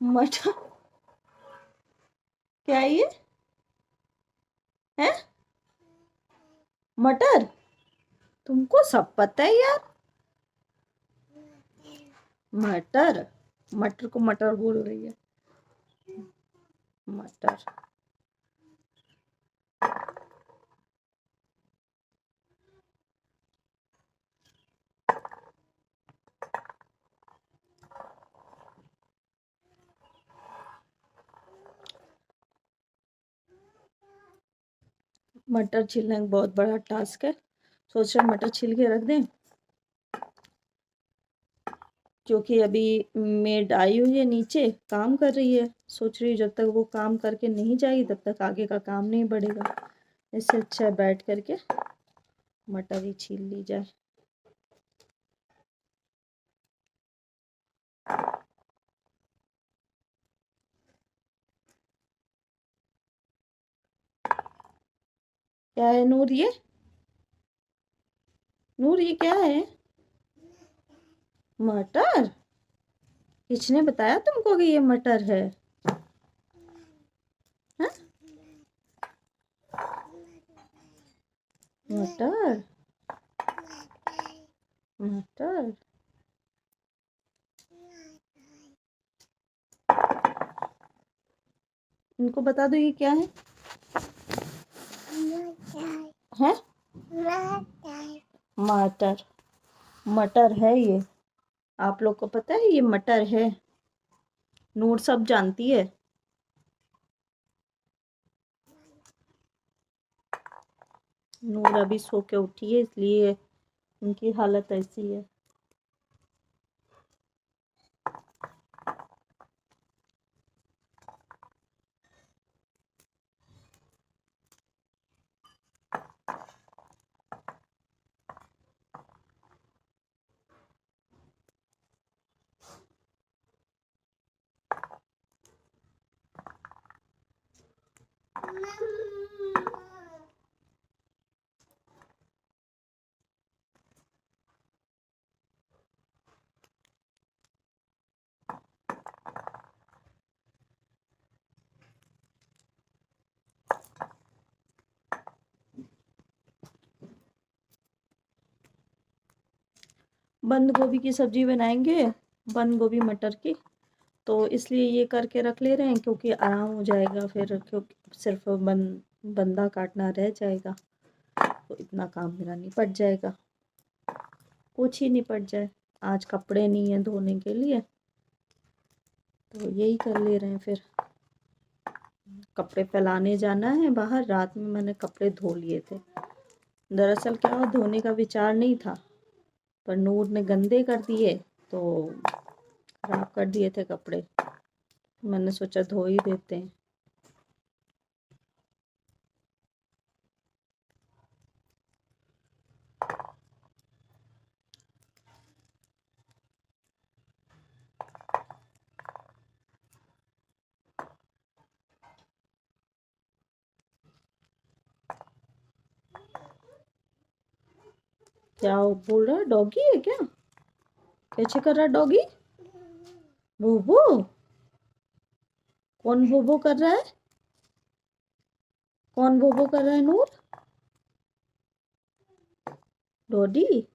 मटर? क्या ये है? मटर? तुमको सब पता है यार। मटर? मटर को मटर बोल रही है। मटर। मटर छीलना एक बहुत बड़ा टास्क है। सोच रहे मटर छील के रख दें, क्योंकि अभी मेड आई हुई है नीचे, काम कर रही है। सोच रही हूँ जब तक वो काम करके नहीं जाएगी तब तक आगे का काम नहीं बढ़ेगा। इससे अच्छा है बैठ करके मटर ही छील ली जाए। क्या है नूर ये? नूर ये क्या है? मटर? किसने बताया तुमको कि ये मटर है? हाँ? मटर? मटर? इनको बता दो ये क्या है? है? मटर? मटर है ये। आप लोग को पता है ये मटर है। नूर सब जानती है। नूर अभी सो के उठी है इसलिए उनकी हालत ऐसी है। बंद गोभी की सब्जी बनाएंगे, बंद गोभी मटर की। तो इसलिए ये करके रख ले रहे हैं क्योंकि आराम हो जाएगा फिर, क्योंकि सिर्फ बंदा काटना रह जाएगा तो इतना काम मेरा निपट जाएगा। कुछ ही निपट जाए। आज कपड़े नहीं है धोने के लिए तो यही कर ले रहे हैं। फिर कपड़े फैलाने जाना है बाहर। रात में मैंने कपड़े धो लिए थे। दरअसल क्या हुआ, धोने का विचार नहीं था पर नूर ने गंदे कर दिए तो खराब कर दिए थे कपड़े। मैंने सोचा धो ही देते हैं। क्या बोल रहा है? डॉगी है क्या? कैसे कर रहा है डॉगी? भूबू? कौन भूबू कर रहा है? कौन भूबू कर रहा है नूर? डॉडी?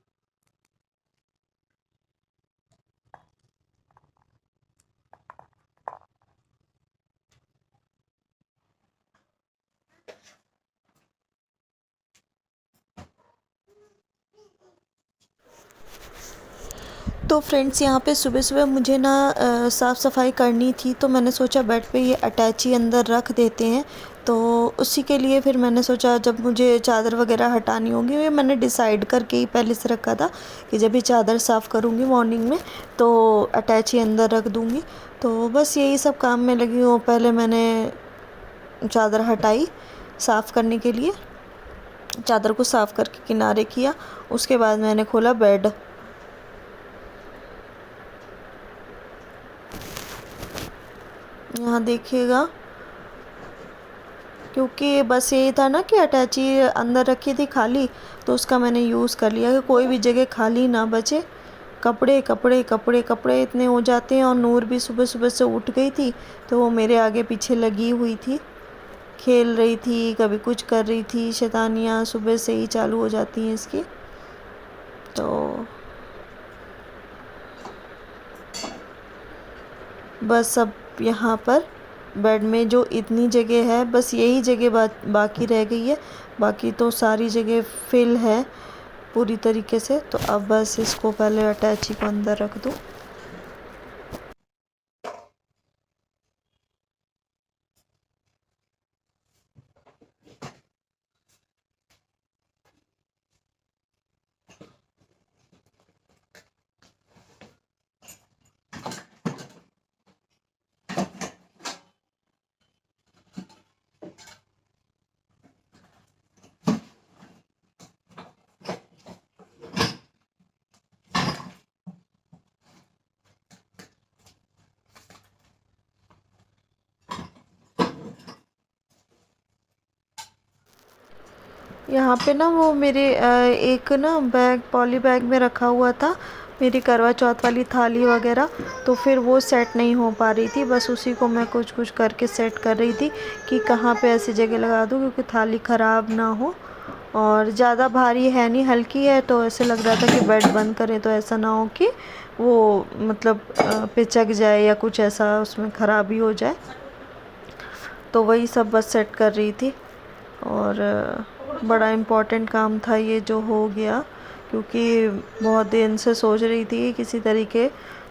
तो फ्रेंड्स यहाँ पे सुबह सुबह मुझे ना साफ़ सफाई करनी थी तो मैंने सोचा बेड पे ये अटैची अंदर रख देते हैं। तो उसी के लिए फिर मैंने सोचा जब मुझे चादर वगैरह हटानी होगी, ये मैंने डिसाइड करके ही पहले से रखा था कि जब ये चादर साफ़ करूँगी मॉर्निंग में तो अटैची अंदर रख दूँगी। तो बस यही सब काम में लगी हूँ। पहले मैंने चादर हटाई साफ़ करने के लिए, चादर को साफ़ करके किनारे किया। उसके बाद मैंने खोला बेड। यहाँ देखिएगा, क्योंकि बस यही था ना कि अटैची अंदर रखी थी खाली तो उसका मैंने यूज़ कर लिया कि कोई भी जगह खाली ना बचे। कपड़े कपड़े कपड़े कपड़े इतने हो जाते हैं। और नूर भी सुबह सुबह से उठ गई थी, तो वो मेरे आगे पीछे लगी हुई थी, खेल रही थी, कभी कुछ कर रही थी। शैतानियाँ सुबह से ही चालू हो जाती हैं इसकी। तो बस अब यहाँ पर बेड में जो इतनी जगह है, बस यही जगह बाकी रह गई है, बाकी तो सारी जगह फिल है पूरी तरीके से। तो अब बस इसको पहले अटैची को अंदर रख दूँ। यहाँ पे ना वो मेरे एक ना बैग, पॉली बैग में रखा हुआ था मेरी करवा चौथ वाली थाली वगैरह, तो फिर वो सेट नहीं हो पा रही थी। बस उसी को मैं कुछ कुछ करके सेट कर रही थी कि कहाँ पे ऐसी जगह लगा दूँ क्योंकि थाली ख़राब ना हो। और ज़्यादा भारी है नहीं, हल्की है, तो ऐसे लग रहा था कि बेड बंद करें तो ऐसा ना हो कि वो मतलब पिचक जाए या कुछ ऐसा उसमें ख़राबी हो जाए। तो वही सब बस सेट कर रही थी। और बड़ा इम्पोर्टेंट काम था ये जो हो गया, क्योंकि बहुत दिन से सोच रही थी किसी तरीके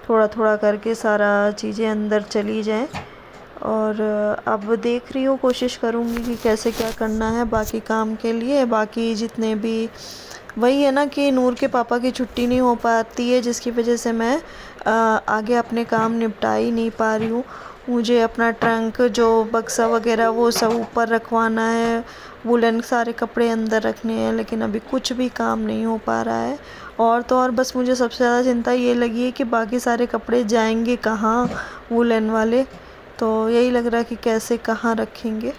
थोड़ा थोड़ा करके सारा चीज़ें अंदर चली जाएं। और अब देख रही हूँ, कोशिश करूँगी कि कैसे क्या करना है बाकी काम के लिए। बाकी जितने भी, वही है ना कि नूर के पापा की छुट्टी नहीं हो पाती है, जिसकी वजह से मैं आगे अपने काम निपटा ही नहीं पा रही हूँ। मुझे अपना ट्रंक जो बक्सा वगैरह वो सब ऊपर रखवाना है, वुलन सारे कपड़े अंदर रखने हैं, लेकिन अभी कुछ भी काम नहीं हो पा रहा है। और तो और बस मुझे सबसे ज़्यादा चिंता ये लगी है कि बाकी सारे कपड़े जाएंगे कहाँ, वुलन वाले। तो यही लग रहा है कि कैसे कहाँ रखेंगे।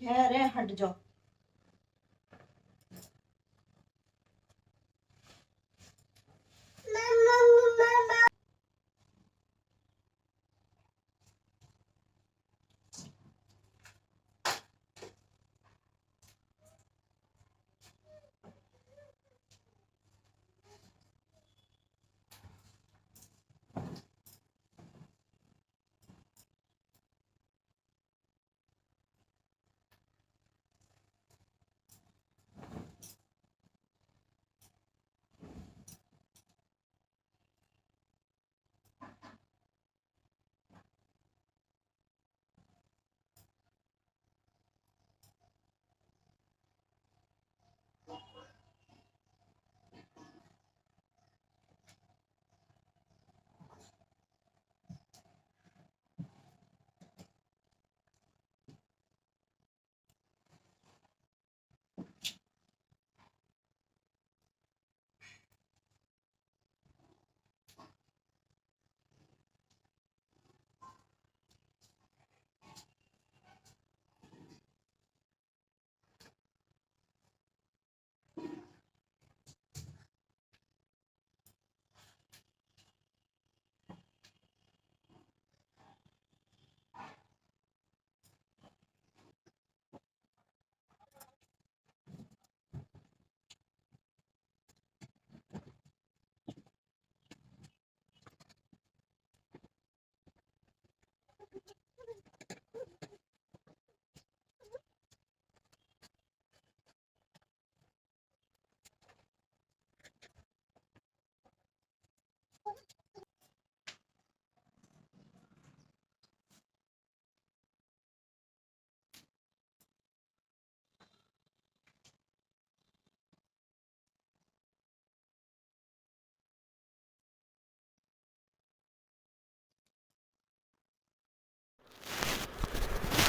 कह रहे हट जाओ।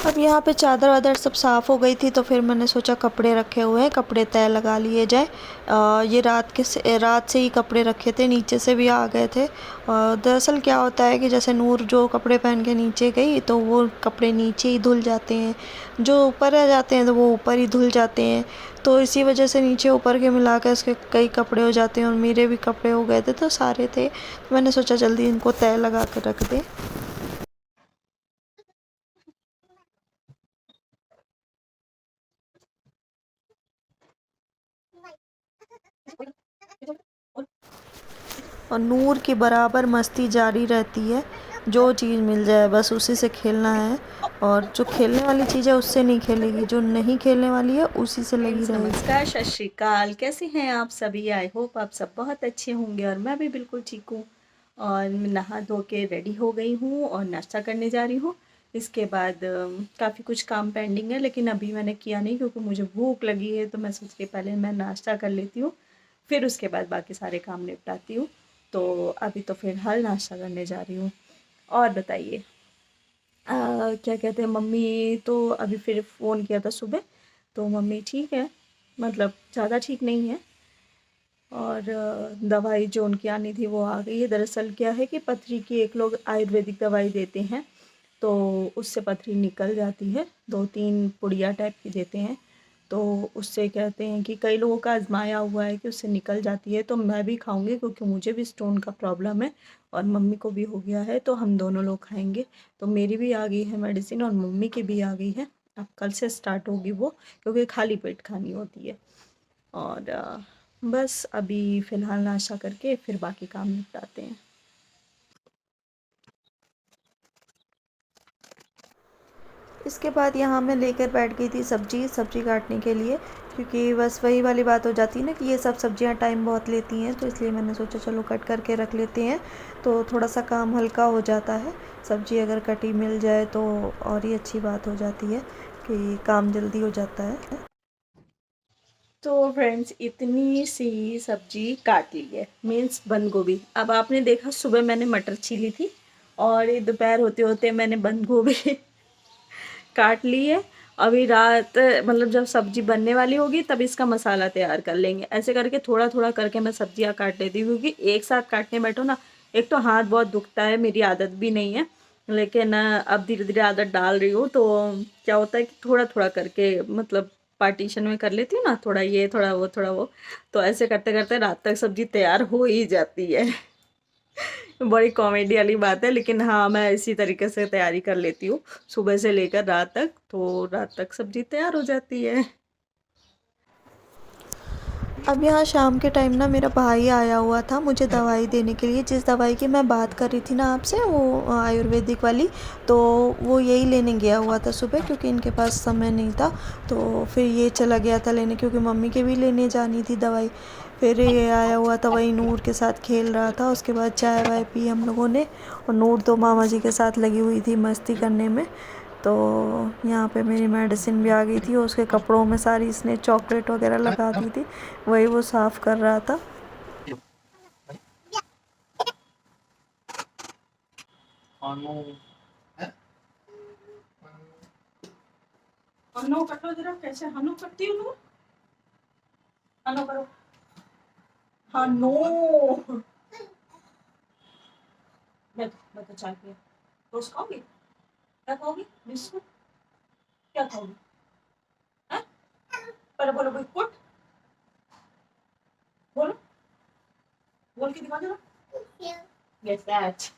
अब यहाँ पे चादर वादर सब साफ़ हो गई थी, तो फिर मैंने सोचा कपड़े रखे हुए हैं, कपड़े तय लगा लिए जाए। ये रात से ही कपड़े रखे थे, नीचे से भी आ गए थे। दरअसल क्या होता है कि जैसे नूर जो कपड़े पहन के नीचे गई तो वो कपड़े नीचे ही धुल जाते हैं, जो ऊपर रह जाते हैं तो वो ऊपर ही धुल जाते हैं। तो इसी वजह से नीचे ऊपर के मिला कर इसके कई कपड़े हो जाते हैं, और मेरे भी कपड़े हो गए थे तो सारे थे। तो मैंने सोचा जल्दी इनको तय लगा कर रख दें। और नूर की बराबर मस्ती जारी रहती है, जो चीज़ मिल जाए बस उसी से खेलना है, और जो खेलने वाली चीज़ है उससे नहीं खेलेगी, जो नहीं खेलने वाली है उसी से लगी रहेगी। नमस्कार, सत श्री अकाल, कैसे हैं आप सभी? आई होप आप सब बहुत अच्छे होंगे, और मैं भी बिल्कुल ठीक हूँ। और नहा धो के रेडी हो गई हूँ और नाश्ता करने जा रही हूँ। इसके बाद काफ़ी कुछ काम पेंडिंग है, लेकिन अभी मैंने किया नहीं क्योंकि मुझे भूख लगी है, तो मैं सोच रही पहले मैं नाश्ता कर लेती हूँ, फिर उसके बाद बाकी सारे काम निपटाती हूँ। तो अभी तो फ़िलहाल नाश्ता करने जा रही हूँ। और बताइए, क्या कहते हैं, मम्मी तो अभी फिर फ़ोन किया था सुबह, तो मम्मी ठीक है, मतलब ज़्यादा ठीक नहीं है। और दवाई जो उनकी आनी थी वो आ गई है। दरअसल क्या है कि पथरी की एक लोग आयुर्वेदिक दवाई देते हैं, तो उससे पथरी निकल जाती है, 2-3 पुड़िया टाइप की देते हैं। तो उससे कहते हैं कि कई लोगों का आजमाया हुआ है कि उससे निकल जाती है, तो मैं भी खाऊंगी क्योंकि मुझे भी स्टोन का प्रॉब्लम है और मम्मी को भी हो गया है, तो हम दोनों लोग खाएंगे। तो मेरी भी आ गई है मेडिसिन और मम्मी की भी आ गई है। अब कल से स्टार्ट होगी वो, क्योंकि खाली पेट खानी होती है। और बस अभी फ़िलहाल नाश्ता करके फिर बाकी काम निपटाते हैं। इसके बाद यहाँ मैं लेकर बैठ गई थी सब्ज़ी काटने के लिए, क्योंकि बस वही वाली बात हो जाती है ना कि ये सब सब्ज़ियाँ टाइम बहुत लेती हैं, तो इसलिए मैंने सोचा चलो कट करके रख लेते हैं, तो थोड़ा सा काम हल्का हो जाता है। सब्ज़ी अगर कटी मिल जाए तो और ही अच्छी बात हो जाती है कि काम जल्दी हो जाता है। तो फ्रेंड्स, इतनी सी सब्जी काट ली है, मीन्स बंद गोभी। अब आपने देखा सुबह मैंने मटर छीली थी, और ये दोपहर होते होते मैंने बंद गोभी काट ली है। अभी रात मतलब जब सब्जी बनने वाली होगी तब इसका मसाला तैयार कर लेंगे। ऐसे करके थोड़ा थोड़ा करके मैं सब्जियां काट लेती हूँ, क्योंकि एक साथ काटने बैठो ना, एक तो हाथ बहुत दुखता है, मेरी आदत भी नहीं है, लेकिन अब धीरे धीरे आदत डाल रही हूँ। तो क्या होता है कि थोड़ा थोड़ा करके, मतलब पार्टीशन में कर लेती हूँ ना, थोड़ा ये थोड़ा वो थोड़ा वो, तो ऐसे करते करते रात तक सब्जी तैयार हो ही जाती है। बड़ी कॉमेडी वाली बात है, लेकिन हाँ, मैं इसी तरीके से तैयारी कर लेती हूँ सुबह से लेकर रात तक, तो रात तक सब्जी तैयार हो जाती है। अब यहाँ शाम के टाइम ना मेरा भाई आया हुआ था मुझे दवाई देने के लिए, जिस दवाई की मैं बात कर रही थी ना आपसे, वो आयुर्वेदिक वाली, तो वो यही लेने गया हुआ था सुबह, क्योंकि इनके पास समय नहीं था, तो फिर ये चला गया था लेने, क्योंकि मम्मी के भी लेने जानी थी दवाई। फिर ये आया हुआ था, वही नूर के साथ खेल रहा था। उसके बाद चाय वाय पी हम लोगों ने, और नूर तो मामा जी के साथ लगी हुई थी मस्ती करने में। तो यहाँ पे मेरी मेडिसिन भी आ गई थी, और उसके कपड़ों में सारी इसने चॉकलेट वगैरह लगा दी थी, वही वो साफ़ कर रहा था। हनो कटो जरा, कैसे हनो करती हो तुम? हनो करो, हनो। मैं तो चाय पिया, टोस्ट खाओगी? क्या खाओगी? बिस्कुट? क्या खाओगी? हैं? पहले बोलो बिस्कुट, बोलो, बोल के दिखा जरा। Yes, that.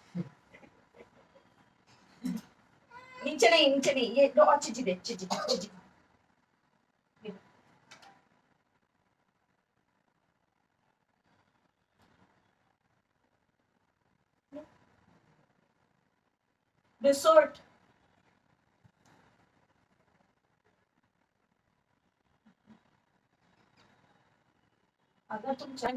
नीचे नहीं, ये लो, और चीजी दे, चीजी। बिस्कुट। अगर तुम चाय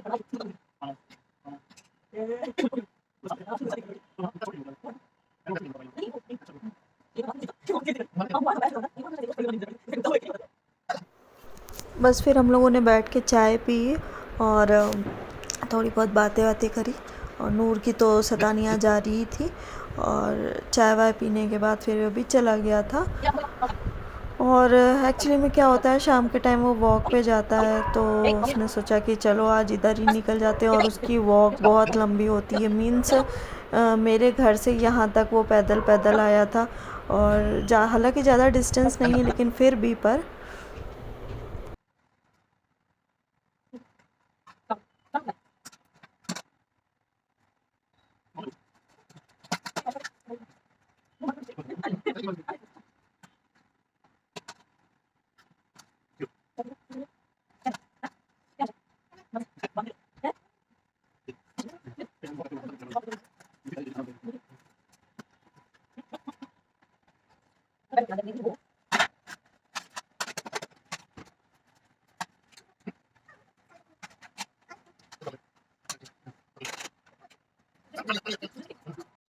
बस फिर हम लोगों ने बैठ के चाय पी, और थोड़ी बहुत बातें करी, और नूर की तो सतानियाँ जारी ही थी। और चाय वाय पीने के बाद फिर वो भी चला गया था। और एक्चुअली में क्या होता है, शाम के टाइम वो वॉक पे जाता है, तो उसने सोचा कि चलो आज इधर ही निकल जाते हैं। और उसकी वॉक बहुत लंबी होती है, मीन्स मेरे घर से यहाँ तक वो पैदल पैदल आया था। और हालांकि ज़्यादा डिस्टेंस नहीं है, लेकिन फिर भी पर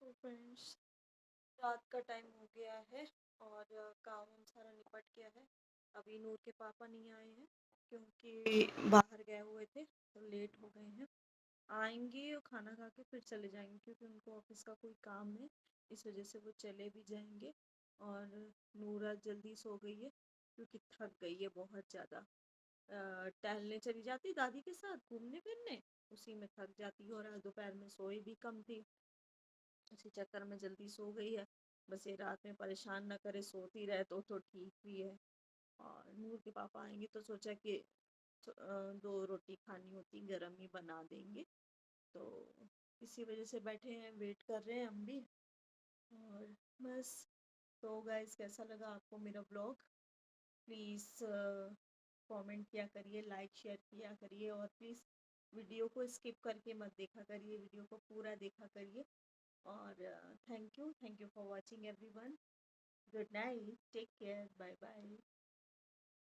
तो फ्रेंड्स, रात का टाइम हो गया है और काम वाम सारा निपट गया है। अभी नूर के पापा नहीं आए हैं क्योंकि बाहर गए हुए थे, तो लेट हो गए हैं। आएंगे और खाना खा के फिर चले जाएंगे, क्योंकि उनको ऑफिस का कोई काम है, इस वजह से वो चले भी जाएंगे। और नूरा जल्दी सो गई है क्योंकि थक गई है बहुत ज़्यादा। टहलने चली जाती दादी के साथ घूमने फिरने, उसी में थक जाती है। और आज दोपहर में सोई भी कम थी, इसी चक्कर में जल्दी सो गई है। बस ये रात में परेशान ना करे, सोती रहे तो ठीक भी है। और नूर के पापा आएंगे तो सोचा कि दो रोटी खानी होती गरम ही बना देंगे, तो इसी वजह से बैठे हैं, वेट कर रहे हैं हम भी। और बस। तो गाइस, कैसा लगा आपको मेरा ब्लॉग? प्लीज़ कमेंट किया करिए, लाइक शेयर किया करिए, और प्लीज़ वीडियो को स्किप करके मत देखा करिए, वीडियो को पूरा देखा करिए। और thank you for watching everyone. Good night, take care, bye bye.